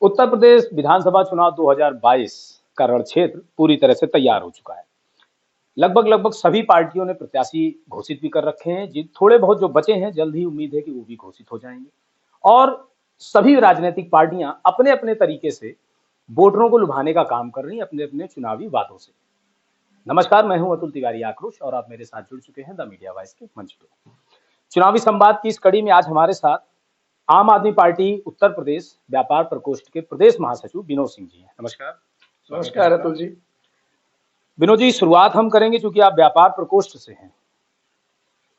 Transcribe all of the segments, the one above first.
उत्तर प्रदेश विधानसभा चुनाव 2022 का रणक्षेत्र पूरी तरह से तैयार हो चुका है। लगभग सभी पार्टियों ने प्रत्याशी घोषित भी कर रखे हैं। जिन थोड़े बहुत जो बचे हैं, जल्द ही उम्मीद है कि वो भी घोषित हो जाएंगे। और सभी राजनीतिक पार्टियां अपने अपने तरीके से वोटरों को लुभाने का काम कर रही हैं, अपने अपने चुनावी वादों से। नमस्कार, मैं हूं अतुल तिवारी आक्रोश और आप मेरे साथ जुड़ चुके हैं द मीडिया वॉइस के मंच पे। चुनावी संवाद की इस कड़ी में आज हमारे साथ आम आदमी पार्टी उत्तर प्रदेश व्यापार प्रकोष्ठ के प्रदेश महासचिव विनोद सिंह जी हैं। नमस्कार। नमस्कार अतुल जी। विनोद जी, शुरुआत हम करेंगे क्योंकि आप व्यापार प्रकोष्ठ से हैं।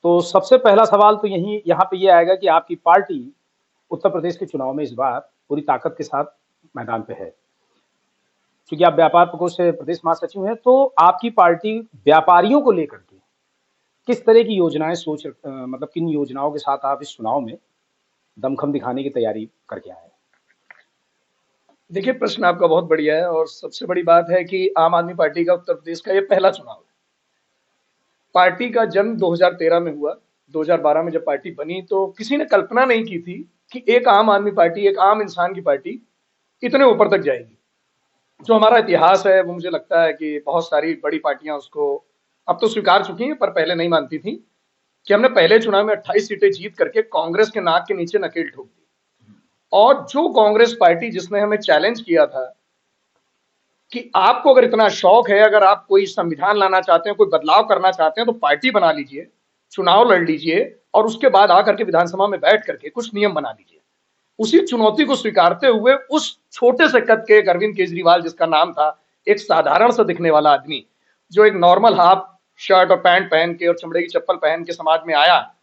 तो सबसे पहला सवाल तो यहाँ पे ये आएगा कि आपकी पार्टी उत्तर प्रदेश के चुनाव में इस बार पूरी ताकत के साथ मैदान पे है। क्योंकि आप व्यापार प्रकोष्ठ से प्रदेश महासचिव हैं, तो आपकी पार्टी व्यापारियों को लेकर के किस तरह की योजनाएं मतलब किन योजनाओं के साथ आप इस चुनाव में दमखम दिखाने की तैयारी करके आए हैं? देखिए, प्रश्न आपका बहुत बढ़िया है और सबसे बड़ी बात है कि आम आदमी पार्टी का उत्तर प्रदेश का ये पहला चुनाव है। पार्टी का जन्म 2013 में हुआ। 2012 में जब पार्टी बनी तो किसी ने कल्पना नहीं की थी कि एक आम आदमी पार्टी, एक आम इंसान की पार्टी इतने ऊपर तक जाएगी। जो हमारा इतिहास है वो मुझे लगता है कि बहुत सारी बड़ी पार्टियां उसको अब तो स्वीकार चुकी हैं, पर पहले नहीं मानती थी कि हमने पहले चुनाव में 28 सीटें जीत करके कांग्रेस के नाक के नीचे नकेल ठोक दी। और जो कांग्रेस पार्टी जिसने हमें चैलेंज किया था कि आपको अगर इतना शौक है, अगर आप कोई संविधान लाना चाहते हैं, कोई बदलाव करना चाहते हैं, तो पार्टी बना लीजिए, चुनाव लड़ लीजिए और उसके बाद आकर के विधानसभा में बैठ करके कुछ नियम बना लीजिए। उसी चुनौती को स्वीकारते हुए उस छोटे से कद के अरविंद केजरीवाल, जिसका नाम था, एक साधारण सा दिखने वाला आदमी जो एक नॉर्मल हाफ शर्ट और पैंट पहन के और चमड़े की चप्पल पहन के समाज में आया,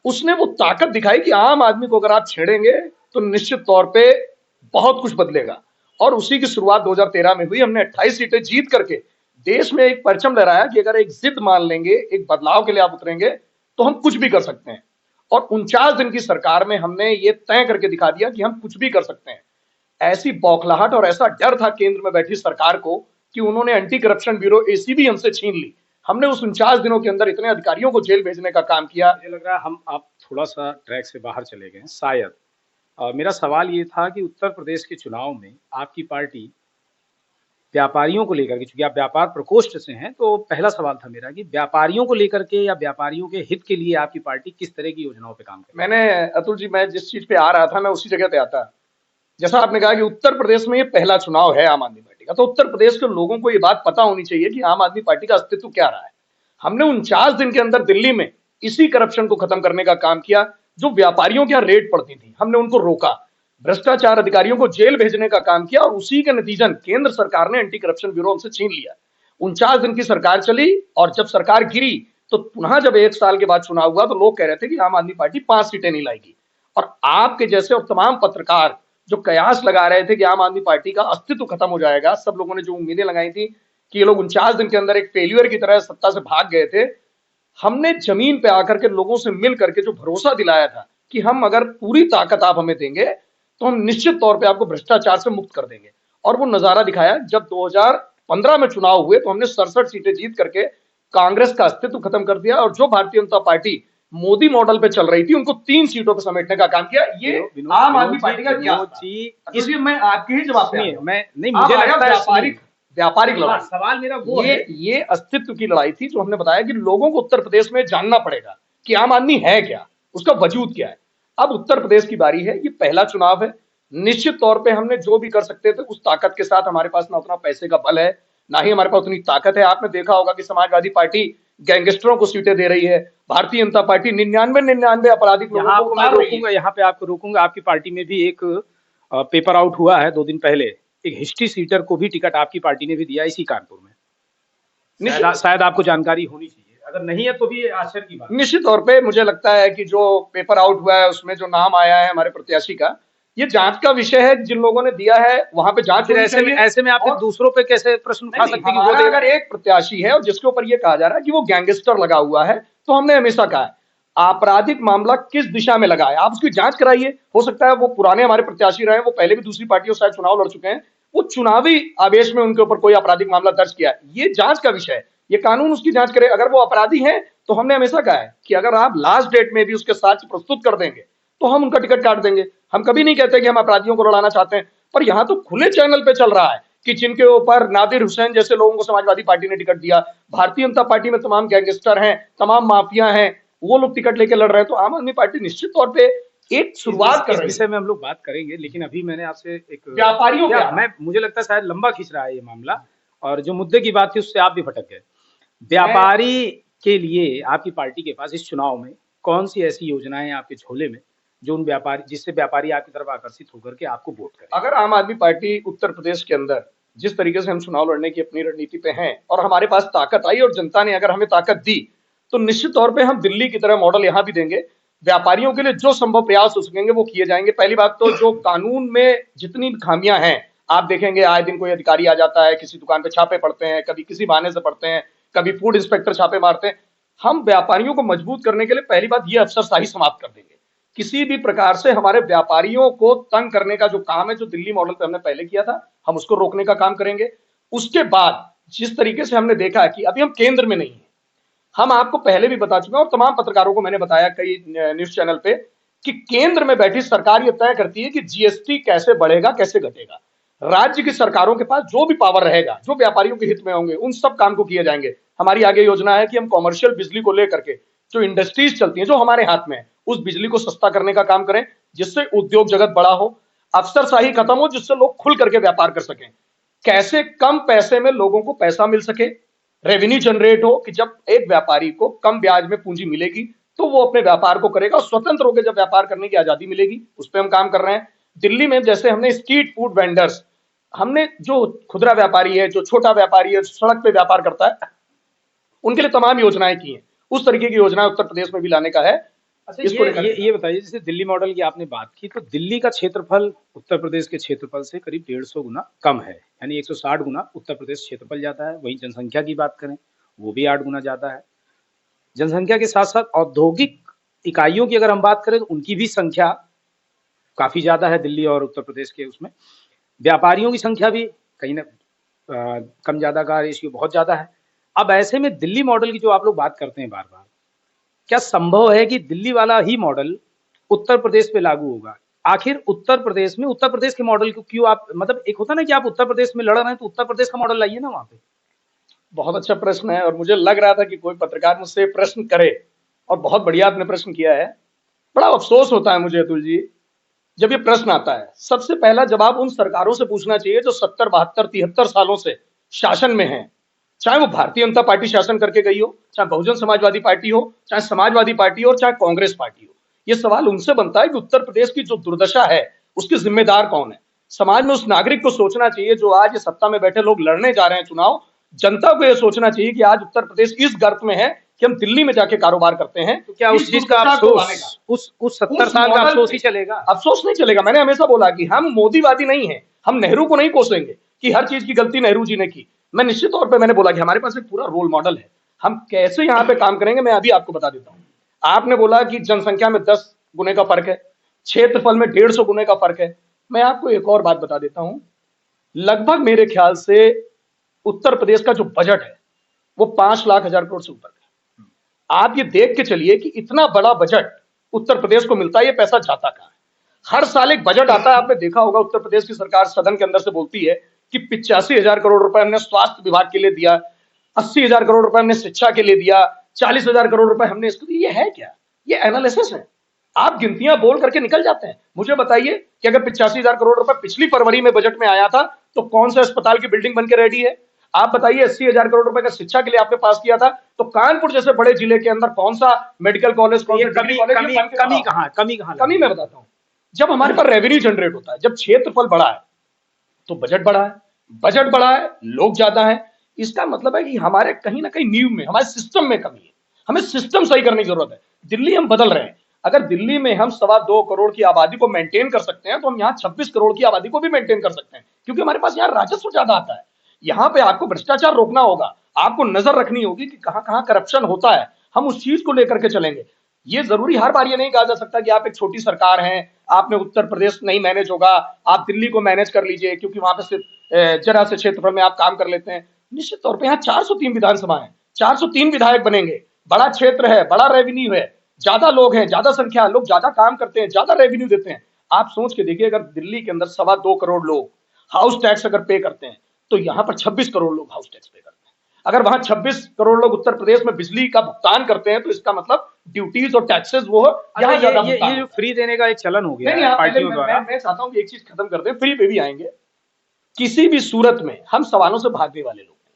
उसने वो ताकत दिखाई कि आम आदमी को अगर आप छेड़ेंगे तो निश्चित तौर पे बहुत कुछ बदलेगा। और उसी की शुरुआत 2013 में हुई। हमने 28 सीटें जीत करके देश में एक परचम लहराया कि अगर एक जिद मान लेंगे, एक बदलाव के लिए आप उतरेंगे तो हम कुछ भी कर सकते हैं। और 49 दिन की सरकार में हमने ये तय करके दिखा दिया कि हम कुछ भी कर सकते हैं। ऐसी बौखलाहट और ऐसा डर था केंद्र में बैठी सरकार को कि उन्होंने एंटी करप्शन ब्यूरो एसीबी हमसे छीन ली। हमने उस 49 दिनों के अंदर इतने अधिकारियों को जेल भेजने का काम किया। मुझे लग रहा है आप थोड़ा सा ट्रैक से बाहर चले गए शायद। मेरा सवाल ये था कि उत्तर प्रदेश के चुनाव में आपकी पार्टी व्यापारियों को लेकर के, चूंकि आप व्यापार प्रकोष्ठ से हैं, तो पहला सवाल था मेरा कि व्यापारियों को लेकर के या व्यापारियों के हित के लिए आपकी पार्टी किस तरह की योजनाओं पे काम कर रही है? मैंने अतुल जी, मैं जिस चीज पे आ रहा था मैं उसी जगह पे आता। जैसा आपने कहा कि उत्तर प्रदेश में ये पहला चुनाव है आम आदमी पार्टी का, तो उत्तर प्रदेश के लोगों को ये बात पता होनी चाहिए कि आम आदमी पार्टी का अस्तित्व क्या रहा है। हमने 49 दिन के अंदर दिल्ली में इसी करप्शन को खत्म करने का काम किया। जो व्यापारियों की रेड पड़ती थी, हमने उनको रोका, भ्रष्टाचार अधिकारियों को जेल भेजने का काम किया और उसी के नतीजन केंद्र सरकार ने एंटी करप्शन ब्यूरो हमसे छीन लिया। 49 दिन की सरकार चली और जब सरकार गिरी तो पुनः जब 1 साल के बाद चुनाव हुआ तो लोग कह रहे थे कि आम आदमी पार्टी 5 सीटें नहीं लाएगी। और आपके जैसे और तमाम पत्रकार जो कयास लगा रहे थे कि आम आदमी पार्टी का अस्तित्व खत्म हो जाएगा, सब लोगों ने जो उम्मीदें लगाई थी कि ये लोग 49 दिन के अंदर एक फेल्यूर की तरह सत्ता से भाग गए थे, हमने जमीन पे आकर के लोगों से मिल करके जो भरोसा दिलाया था कि हम अगर पूरी ताकत आप हमें देंगे तो हम निश्चित तौर पे आपको भ्रष्टाचार से मुक्त कर देंगे। और वो नजारा दिखाया। जब 2015 में चुनाव हुए तो हमने 67 सीटें जीत करके कांग्रेस का अस्तित्व खत्म कर दिया और जो भारतीय जनता पार्टी मोदी मॉडल पे चल रही थी उनको 3 सीटों पे समेटने का काम किया। ये आम आदमी पार्टी का इसलिए मैं आपके ही जवाब में मैं नहीं, मुझे लगता है व्यापारिक लड़ाई। सवाल मेरा वो ये अस्तित्व की लड़ाई थी जो हमने बताया कि लोगों को उत्तर प्रदेश में जानना पड़ेगा कि आम आदमी है क्या, उसका वजूद क्या है। अब उत्तर प्रदेश की बारी है, ये पहला चुनाव है। निश्चित तौर पे हमने जो भी कर सकते थे उस ताकत के साथ, हमारे पास ना उतना पैसे का बल है, ना ही हमारे पास उतनी ताकत है। आपने देखा होगा कि समाजवादी पार्टी गैंगस्टरों को सीटें दे रही है, भारतीय जनता पार्टी 99 आपराधिक लोगों को मैं रोकूंगा, यहाँ पे आपको रोकूंगा। आपकी पार्टी में भी एक पेपर आउट हुआ है 2 दिन पहले, एक हिस्ट्री सीटर को भी टिकट आपकी पार्टी ने भी दिया इसी कानपुर में। शायद आपको जानकारी होनी चाहिए, अगर नहीं है तो भी आश्चर्य की बात। निश्चित तौर पे मुझे लगता है कि जो पेपर आउट हुआ है उसमें जो नाम आया है हमारे प्रत्याशी का, ये जांच का विषय है। जिन लोगों ने दिया है वहां पे जांच। ऐसे में आप दूसरों पे कैसे प्रश्न उठा सकते हैं? अगर एक प्रत्याशी है और जिसके ऊपर ये कहा जा रहा है कि वो गैंगस्टर लगा हुआ है, तो हमने हमेशा कहा है आपराधिक मामला किस दिशा में लगा है आप उसकी जांच कराइए। हो सकता है वो पुराने हमारे प्रत्याशी रहे, वो पहले भी दूसरी पार्टियों से चुनाव लड़ चुके हैं, वो चुनावी आवेश में उनके ऊपर कोई आपराधिक मामला दर्ज किया है, ये जांच का विषय है। ये कानून उसकी जांच करे। अगर वो अपराधी हैं तो हमने हमेशा कहा है कि अगर आप लास्ट डेट में भी उसके साक्ष्य प्रस्तुत कर देंगे तो हम उनका टिकट काट देंगे। हम कभी नहीं कहते कि हम अपराधियों को लड़ाना चाहते हैं। पर यहाँ तो खुले चैनल पे चल रहा है कि जिनके ऊपर नादिर हुसैन जैसे लोगों को समाजवादी पार्टी ने टिकट दिया, भारतीय जनता पार्टी में तमाम गैंगस्टर हैं, तमाम माफिया हैं, वो लोग टिकट लेके लड़ रहे हैं। तो आम आदमी पार्टी निश्चित तौर पे एक शुरुआत कर इस रही विषय में हम लोग बात करेंगे, लेकिन अभी मैंने आपसे एक व्यापारियों या क्या मैं मुझे लगता है शायद लंबा खींच रहा है ये मामला, और जो मुद्दे की बात थी उससे आप भी भटक गए। व्यापारी के लिए आपकी पार्टी के पास इस चुनाव में कौन सी ऐसी योजनाएं हैं आपके झोले में जो उन व्यापारी, जिससे व्यापारी आपकी तरफ आकर्षित होकर के आपको वोट करें? अगर आम आदमी पार्टी उत्तर प्रदेश के अंदर जिस तरीके से हम चुनाव लड़ने की अपनी रणनीति पे हैं और हमारे पास ताकत आई और जनता ने अगर हमें ताकत दी, तो निश्चित तौर पे हम दिल्ली की तरह मॉडल यहां भी देंगे। व्यापारियों के लिए जो संभव प्रयास हो सकेंगे वो किए जाएंगे। पहली बात तो जो कानून में जितनी खामियां हैं, आप देखेंगे आए दिन कोई अधिकारी आ जाता है, किसी दुकान पे छापे पड़ते हैं, कभी किसी बहाने से पड़ते हैं, कभी फूड इंस्पेक्टर छापे मारते हैं। हम व्यापारियों को मजबूत करने के लिए पहली बात ये अफसरशाही समाप्त कर देंगे। किसी भी प्रकार से हमारे व्यापारियों को तंग करने का जो काम है, जो दिल्ली मॉडल पे हमने पहले किया था, हम उसको रोकने का काम करेंगे। उसके बाद जिस तरीके से हमने देखा कि अभी हम केंद्र में नहीं है, हम आपको पहले भी बता चुके हैं और तमाम पत्रकारों को मैंने बताया कई न्यूज चैनल पे कि केंद्र में बैठी सरकार ये तय करती है कि जीएसटी कैसे बढ़ेगा, कैसे घटेगा। राज्य की सरकारों के पास जो भी पावर रहेगा, जो व्यापारियों के हित में होंगे, उन सब काम को किए जाएंगे। हमारी आगे योजना है कि हम कॉमर्शियल बिजली को लेकर के जो इंडस्ट्रीज चलती हैं, जो हमारे हाथ में है, उस बिजली को सस्ता करने का काम करें, जिससे उद्योग जगत बड़ा हो, अफसरशाही खत्म हो, जिससे लोग खुल करके व्यापार कर सकें। कैसे कम पैसे में लोगों को पैसा मिल सके, रेवेन्यू जनरेट हो, कि जब एक व्यापारी को कम ब्याज में पूंजी मिलेगी तो वो अपने व्यापार को करेगा, स्वतंत्र होकर जब व्यापार करने की आजादी मिलेगी, उस पर हम काम कर रहे हैं। दिल्ली में जैसे हमने स्ट्रीट फूड वेंडर्स, हमने जो खुदरा व्यापारी है, जो छोटा व्यापारी है, सड़क पे व्यापार करता है, उनके लिए तमाम योजनाएं की हैं। उस तरीके की योजना उत्तर प्रदेश में भी लाने का है। अच्छा, ये बताइए, जैसे दिल्ली मॉडल की आपने बात की, तो दिल्ली का क्षेत्रफल उत्तर प्रदेश के क्षेत्रफल से करीब 150 गुना कम है, यानी 160 गुना उत्तर प्रदेश क्षेत्रफल जाता है। वहीं जनसंख्या की बात करें, वो भी 8 गुना ज्यादा है। जनसंख्या के साथ साथ औद्योगिक इकाइयों की अगर हम बात करें तो उनकी भी संख्या काफी ज्यादा है दिल्ली और उत्तर प्रदेश के। उसमें व्यापारियों की संख्या भी कहीं ना कम ज्यादा का रेशियो बहुत ज्यादा है। अब ऐसे में दिल्ली मॉडल की जो आप लोग बात करते हैं बार बार, क्या संभव है कि दिल्ली वाला ही मॉडल उत्तर प्रदेश पे लागू होगा? आखिर उत्तर प्रदेश में उत्तर प्रदेश के मॉडल को क्यों आप, मतलब एक होता ना कि आप उत्तर प्रदेश में लड़ रहे हैं तो उत्तर प्रदेश का मॉडल लाइए ना वहां पे। बहुत अच्छा प्रश्न है और मुझे लग रहा था कि कोई पत्रकार मुझसे प्रश्न करे, और बहुत बढ़िया आपने प्रश्न किया है। बड़ा अफसोस होता है मुझे अतुल जी, जब ये प्रश्न आता है। सबसे पहला जवाब उन सरकारों से पूछना चाहिए जो 70, 72, 73 सालों से शासन में हैं, चाहे वो भारतीय जनता पार्टी शासन करके गई हो, चाहे बहुजन समाजवादी पार्टी हो, चाहे समाजवादी पार्टी हो, चाहे कांग्रेस पार्टी हो। ये सवाल उनसे बनता है कि उत्तर प्रदेश की जो दुर्दशा है उसके जिम्मेदार कौन है। समाज में उस नागरिक को सोचना चाहिए जो आज ये सत्ता में बैठे लोग लड़ने जा रहे हैं चुनाव। जनता को यह सोचना चाहिए कि आज उत्तर प्रदेश इस गर्त में है कि हम दिल्ली में जाके कारोबार करते हैं। तो क्या उस चीज का अफसोस उस 70 साल का अफसोस ही चलेगा? अफसोस नहीं चलेगा। मैंने हमेशा बोला कि हम मोदीवादी नहीं है, हम नेहरू को नहीं कोसेंगे कि हर चीज की गलती नेहरू जी ने की। मैं निश्चित तौर पे मैंने बोला कि हमारे पास एक पूरा रोल मॉडल है, हम कैसे यहाँ पे काम करेंगे मैं अभी आपको बता देता हूँ। आपने बोला कि जनसंख्या में 10 गुने का फर्क है, क्षेत्रफल में 150 गुने का फर्क है। मैं आपको एक और बात बता देता हूं, लगभग मेरे ख्याल से उत्तर प्रदेश का जो बजट है वो 5,00,000 करोड़ से ऊपर है। आप ये देख के चलिए कि इतना बड़ा बजट उत्तर प्रदेश को मिलता है, ये पैसा जाता कहां है? हर साल एक बजट आता है, आपने देखा होगा उत्तर प्रदेश की सरकार सदन के अंदर से बोलती है कि 85,000 करोड़ रुपए हमने स्वास्थ्य विभाग के लिए दिया, 80,000 करोड़ रुपए हमने शिक्षा के लिए दिया, 40,000 करोड़ रुपए हमने इसको दिया। ये है क्या? ये एनालिसिस है। आप गिनतियां बोल करके निकल जाते हैं। मुझे बताइए कि अगर 85,000 करोड़ रुपए पिछली फरवरी में बजट में आया था तो कौन सा अस्पताल की बिल्डिंग बनकर रेडी है? आप बताइए 80,000 करोड़ रुपए का शिक्षा के लिए आपने पास किया था तो कानपुर जैसे बड़े जिले के अंदर कौन सा मेडिकल कॉलेज, कौन सा डिग्री कॉलेज? कमी मैं बताता हूं, जब हमारे पास रेवेन्यू जनरेट होता है, जब क्षेत्रफल बड़ा है तो बजट बड़ा है, बजट बड़ा है, लोग ज्यादा है। इसका मतलब है कि हमारे कहीं ना कहीं नींव में, हमारे सिस्टम में कमी है। हमें सिस्टम सही करने की जरूरत है। दिल्ली हम बदल रहे हैं। अगर दिल्ली में हम 2.25 करोड़ की आबादी को मेंटेन कर सकते हैं तो हम यहाँ 26 करोड़ की आबादी को भी मेंटेन कर सकते हैं, क्योंकि हमारे पास यहाँ राजस्व ज्यादा आता है। यहाँ पे आपको भ्रष्टाचार रोकना होगा, आपको नजर रखनी होगी कि कहां कहां करप्शन होता है, हम उस चीज को लेकर के चलेंगे। ये जरूरी हर बार ये नहीं कहा जा सकता कि आप एक छोटी सरकार हैं, आप में उत्तर प्रदेश नहीं मैनेज होगा, आप दिल्ली को मैनेज कर लीजिए क्योंकि वहां पे सिर्फ जरा से क्षेत्रफल में आप काम कर लेते हैं। निश्चित तौर पे यहाँ 403 विधानसभा है, 403 विधायक बनेंगे, बड़ा क्षेत्र है, बड़ा रेवेन्यू है, ज्यादा लोग हैं, ज्यादा संख्या, लोग ज्यादा काम करते हैं, ज्यादा रेवेन्यू देते हैं। आप सोच के देखिए, अगर दिल्ली के अंदर 2.25 करोड़ लोग हाउस टैक्स अगर पे करते हैं, तो यहाँ पर 26 करोड़ लोग हाउस टैक्स पे करते हैं। अगर वहां 26 करोड़ लोग उत्तर प्रदेश में बिजली का भुगतान करते हैं, तो इसका मतलब ड्यूटीज और टैक्सेस वो अच्छा, यहाँ ज्यादा ये भुगतान जो होता है। फ्री देने का एक चलन हो गया नहीं, है आप पहले पार्टियों द्वारा। मैं चाहता हूं कि एक चीज खत्म कर दें, फ्री पे भी आएंगे। किसी भी सूरत में हम सवालों से भागने वाले लोग हैं।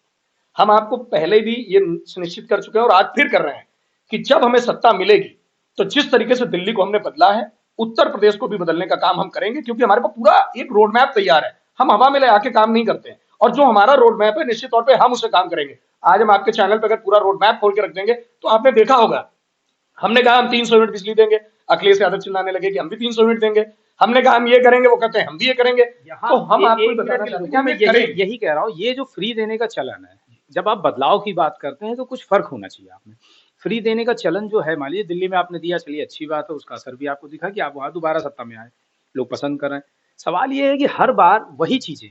हम आपको पहले भी ये सुनिश्चित कर चुके हैं और आज फिर कर रहे हैं कि जब हमें सत्ता मिलेगी, तो जिस तरीके से दिल्ली को हमने बदला है, उत्तर प्रदेश को भी बदलने का काम हम करेंगे, क्योंकि हमारे पास पूरा एक रोड मैप तैयार है। हम हवा में ले आके काम नहीं करते हैं, और जो हमारा रोड मैप है निश्चित तौर पे हम उसे काम करेंगे। आज हम आपके चैनल पर अगर पूरा रोड मैप खोल के रख देंगे, तो आपने देखा होगा, हमने कहा हम 300 यूनिट बिजली देंगे, अखिलेश यादव चिल्लाने लगे कि हम भी 300 यूनिट देंगे। हमने कहा हम ये करेंगे, वो कहते हैं हम भी ये करेंगे। तो हम आपको बताना चाहते हैं कि हम ये करेंगे। यही कह रहा हूँ, ये जो फ्री देने का चलन है, जब आप बदलाव की बात करते हैं तो कुछ फर्क होना चाहिए आप में। फ्री देने का चलन जो है, मान लीजिए दिल्ली में आपने दिया, चलिए अच्छी बात है, उसका असर भी आपको दिखा कि आप वहां दोबारा सत्ता में आए, लोग पसंद कर रहे हैं। सवाल ये है कि हर बार वही चीजें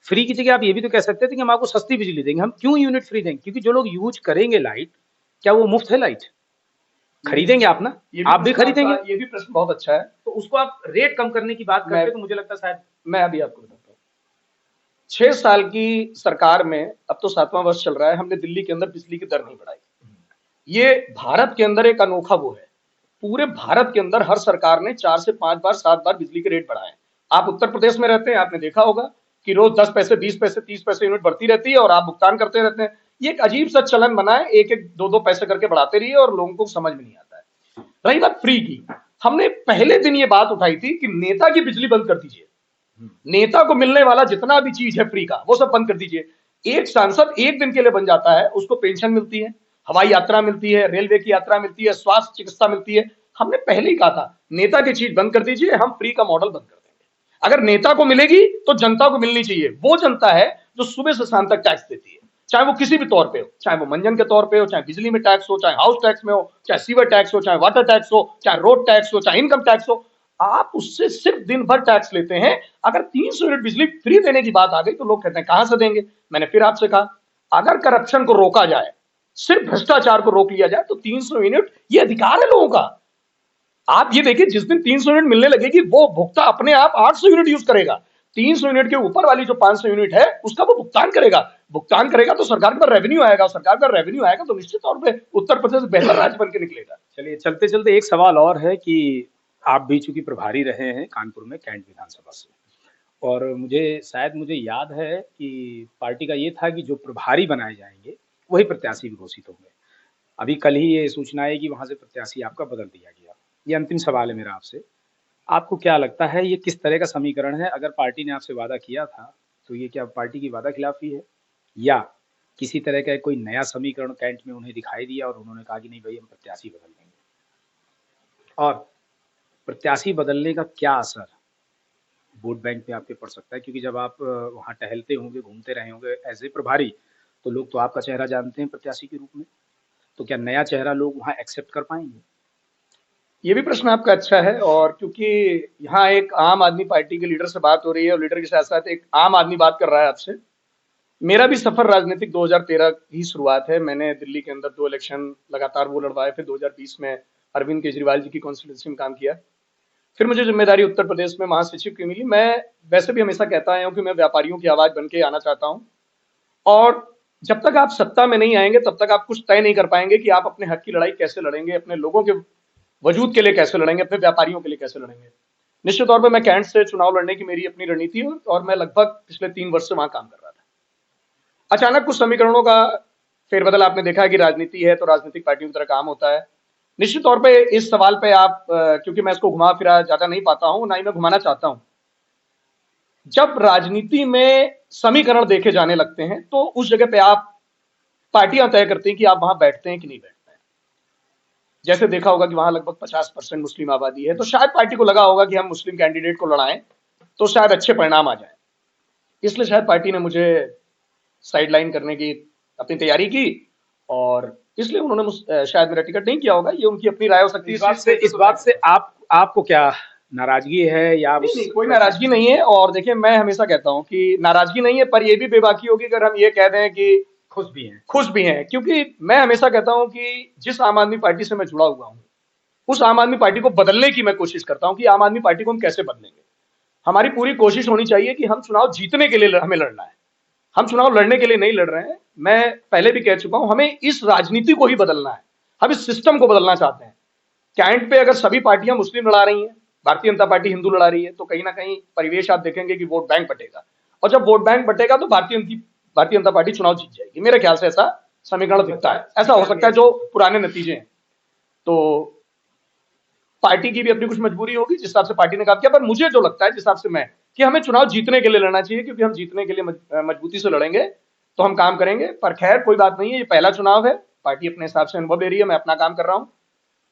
फ्री की जगह आप ये भी तो कह सकते थे कि हम आपको सस्ती बिजली देंगे। हम क्यों यूनिट फ्री देंगे? क्योंकि जो लोग यूज करेंगे लाइट, क्या वो मुफ्त है लाइट? खरीदेंगे आप ना, आप भी खरीदेंगे। ये भी प्रश्न बहुत अच्छा है। तो उसको आप रेट कम करने की बात करते, तो मुझे लगता है शायद मैं अभी आपको बताता हूँ। 6 साल की सरकार में, अब तो 7वां वर्ष चल रहा है, हमने दिल्ली के अंदर बिजली की दर नहीं बढ़ाई। ये भारत के अंदर एक अनोखा वो है। पूरे भारत के अंदर हर सरकार ने 4 से 5 बार 7 बार बिजली के रेट बढ़ाए। आप उत्तर प्रदेश में रहते हैं, आपने देखा होगा कि रोज 10 पैसे 20 पैसे 30 पैसे यूनिट बढ़ती रहती है और आप भुगतान करते रहते हैं। ये एक अजीब सा चलन बना है, एक एक 2-2 पैसे करके बढ़ाते रहिए और लोगों को समझ में नहीं आता है। रही बात फ्री की, हमने पहले दिन ये बात उठाई थी कि नेता की बिजली बंद कर दीजिए। नेता को मिलने वाला जितना भी चीज है फ्री का, वो सब बंद कर दीजिए। एक सांसद एक दिन के लिए बन जाता है, उसको पेंशन मिलती है, हवाई यात्रा मिलती है, रेलवे की यात्रा मिलती है, स्वास्थ्य चिकित्सा मिलती है। हमने पहले ही कहा था नेता की चीज बंद कर दीजिए, हम फ्री का मॉडल बंद कर देंगे। अगर नेता को मिलेगी तो जनता को मिलनी चाहिए। वो जनता है जो सुबह से शाम तक टैक्स देती है, चाहे वो किसी भी तौर पे हो, चाहे वो मंजन के तौर पे हो, चाहे बिजली में टैक्स हो, चाहे हाउस टैक्स में हो, चाहे सीवर टैक्स हो, चाहे वाटर टैक्स हो, चाहे रोड टैक्स हो, चाहे इनकम टैक्स हो। आप उससे सिर्फ दिन भर टैक्स लेते हैं। अगर 300 यूनिट बिजली फ्री देने की बात आ गई, तो लोग कहते हैं कहां से देंगे। मैंने फिर आपसे कहा, अगर करप्शन को रोका जाए, सिर्फ भ्रष्टाचार को रोक लिया जाए, तो 300 यूनिट ये अधिकार है लोगों का। आप ये देखिए, जिस दिन 300 यूनिट मिलने लगेगी, वो भुगता अपने आप 800 यूनिट यूज करेगा। 300 यूनिट के ऊपर वाली जो 500 यूनिट है, उसका वो भुगतान करेगा। भुगतान करेगा तो सरकार के पास रेवेन्यू आएगा, सरकार का रेवेन्यू आएगा तो निश्चित तौर पे उत्तर प्रदेश बेहतर राज्य बन के निकलेगा। चलिए, चलते चलते एक सवाल और है कि आप भी चूंकि प्रभारी रहे हैं कानपुर में कैंट विधानसभा से, और मुझे याद है कि पार्टी का ये था कि जो प्रभारी बनाए जाएंगे वही प्रत्याशी भी घोषित होंगे। अभी कल ही ये सूचना है कि वहां से प्रत्याशी आपका बदल दिया गया। ये अंतिम सवाल है मेरा आपसे, आपको क्या लगता है ये किस तरह का समीकरण है? अगर पार्टी ने आपसे वादा किया था, तो ये क्या पार्टी की वादा खिलाफी है, या किसी तरह का कोई नया समीकरण कैंट में उन्हें दिखाई दिया और उन्होंने कहा कि नहीं भाई, हम प्रत्याशी बदल देंगे? और प्रत्याशी बदलने का क्या असर वोट बैंक पे आपके पड़ सकता है? क्योंकि जब आप वहां टहलते होंगे, घूमते रहे होंगे एज ए प्रभारी, तो लोग तो आपका चेहरा जानते हैं प्रत्याशी के रूप में, तो क्या नया चेहरा लोग वहां एक्सेप्ट कर पाएंगे? ये भी प्रश्न आपका अच्छा है, और क्योंकि यहाँ एक आम आदमी पार्टी के लीडर से बात हो रही है और लीडर के साथ साथ एक आम आदमी बात कर रहा है आपसे, मेरा भी सफर राजनीतिक 2013 ही शुरुआत है। मैंने दिल्ली के अंदर 2 इलेक्शन लगातार वो लड़वाए, फिर 2020 में अरविंद केजरीवाल जी की कॉन्स्टिट्यूंसी में काम किया। फिर मुझे जिम्मेदारी उत्तर प्रदेश में महासचिव की मिली। मैं वैसे भी हमेशा कहता आया हूं कि मैं व्यापारियों की आवाज बन के आना चाहता हूं, और जब तक आप सत्ता में नहीं आएंगे, तब तक आप कुछ तय नहीं कर पाएंगे कि आप अपने हक की लड़ाई कैसे लड़ेंगे, अपने लोगों के वजूद के लिए कैसे लड़ेंगे, अपने व्यापारियों के लिए कैसे लड़ेंगे। निश्चित तौर पर मैं कैंट से चुनाव लड़ने की मेरी अपनी रणनीति है, और मैं लगभग पिछले 3 वर्ष से वहां काम कर रहा था। अचानक कुछ समीकरणों का फेरबदल आपने देखा है कि राजनीति है तो राजनीतिक पार्टियों की तरह काम होता है। निश्चित तौर पे इस सवाल पे आप, क्योंकि मैं इसको घुमा फिरा ज्यादा नहीं पाता हूं, ना ही मैं घुमाना चाहता हूं, जब राजनीति में समीकरण देखे जाने लगते हैं, तो उस जगह पे आप पार्टियां तय करती हैं कि आप वहां बैठते हैं कि नहीं बैठते हैं। जैसे देखा होगा कि वहां लगभग 50% मुस्लिम आबादी है, तो शायद पार्टी को लगा होगा कि हम मुस्लिम कैंडिडेट को लड़ाएं तो शायद अच्छे परिणाम आ जाए। इसलिए शायद पार्टी ने मुझे साइडलाइन करने की अपनी तैयारी की, और इसलिए उन्होंने शायद मेरा टिकट नहीं किया होगा। ये उनकी अपनी राय हो सकती है। इस बात से आपको क्या नाराजगी है, या नहीं, कोई नाराजगी नहीं है। और देखिए, मैं हमेशा कहता हूं कि नाराजगी नहीं है, पर यह भी बेबाकी होगी अगर हम ये कह दें कि खुश भी हैं, क्योंकि मैं हमेशा कहता हूं कि जिस आम आदमी पार्टी से मैं जुड़ा हुआ हूं, उस आम आदमी पार्टी को बदलने की मैं कोशिश करता हूं कि आम आदमी पार्टी को हम कैसे बदलेंगे। हमारी पूरी कोशिश होनी चाहिए कि हम चुनाव जीतने के लिए हमें लड़ना है, हम चुनाव लड़ने के लिए नहीं लड़ रहे हैं। मैं पहले भी कह चुका हूं, हमें इस राजनीति को ही बदलना है, हम इस सिस्टम को बदलना चाहते हैं। कैंट पे अगर सभी पार्टियां मुस्लिम लड़ा रही हैं, भारतीय जनता पार्टी हिंदू लड़ा रही है, तो कहीं ना कहीं परिवेश आप देखेंगे कि वोट बैंक बटेगा, और जब वोट बैंक बटेगा तो भारतीय जनता पार्टी चुनाव जीत जाएगी। मेरे ख्याल से ऐसा समीकरण दिखता है, ऐसा हो सकता है जो पुराने नतीजे हैं। तो पार्टी की भी अपनी कुछ मजबूरी होगी जिस हिसाब से पार्टी ने काम किया, पर मुझे जो लगता है जिस हिसाब से मैं, कि हमें चुनाव जीतने के लिए लड़ना चाहिए, क्योंकि हम जीतने के लिए मजबूती से लड़ेंगे तो हम काम करेंगे। पर खैर कोई बात नहीं है, ये पहला चुनाव है, पार्टी अपने हिसाब से अनुभव ले रही है, मैं अपना काम कर रहा हूं,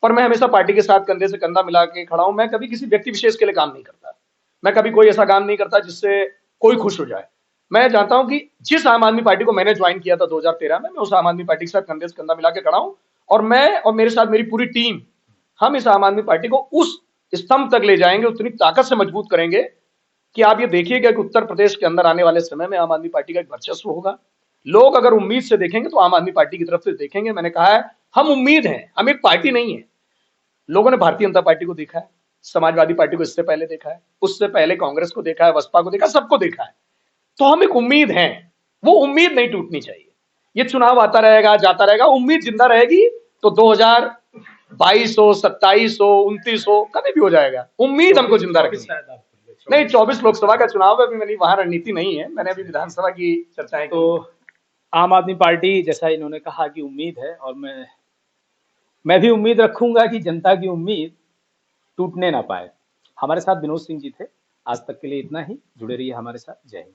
पर मैं हमेशा पार्टी के साथ कंधे से कंधा मिला के खड़ा हूं। मैं कभी किसी व्यक्ति विशेष के लिए काम नहीं करता, मैं कभी कोई ऐसा काम नहीं करता जिससे कोई खुश हो जाए। मैं जानता हूं कि जिस आम आदमी पार्टी को मैंने ज्वाइन किया था 2013 में, मैं उस आम आदमी पार्टी के साथ कंधे से कंधा मिला के खड़ा हूं, और मैं और मेरे साथ मेरी पूरी टीम, हम इस आम आदमी पार्टी को उस स्तंभ तक ले जाएंगे, उतनी ताकत से मजबूत करेंगे कि आप ये देखिएगा कि उत्तर प्रदेश के अंदर आने वाले समय में आम आदमी पार्टी का एक वर्चस्व होगा। लोग अगर उम्मीद से देखेंगे तो आम आदमी पार्टी की तरफ से देखेंगे। मैंने कहा है, हम उम्मीद हैं, हम एक पार्टी नहीं है। लोगों ने भारतीय जनता पार्टी को देखा है, समाजवादी पार्टी को इससे पहले देखा है, उससे पहले कांग्रेस को देखा है, बसपा को देखा है, सबको देखा है। तो हम एक उम्मीद हैं, वो उम्मीद नहीं टूटनी चाहिए। ये चुनाव आता रहेगा, जाता रहेगा, उम्मीद जिंदा रहेगी तो 2022 हो, 27 हो, 29 हो, कभी भी हो जाएगा। उम्मीद हमको जिंदा रखनी है। नहीं, 24 लोकसभा का चुनाव है, अभी मेरी वहां रणनीति नहीं है, मैंने अभी विधानसभा की चर्चाएं तो आम आदमी पार्टी, जैसा इन्होंने कहा कि उम्मीद है, और मैं भी उम्मीद रखूंगा कि जनता की उम्मीद टूटने ना पाए। हमारे साथ विनोद सिंह जी थे। आज तक के लिए इतना ही। जुड़े रहिए हमारे साथ। जय हिंद।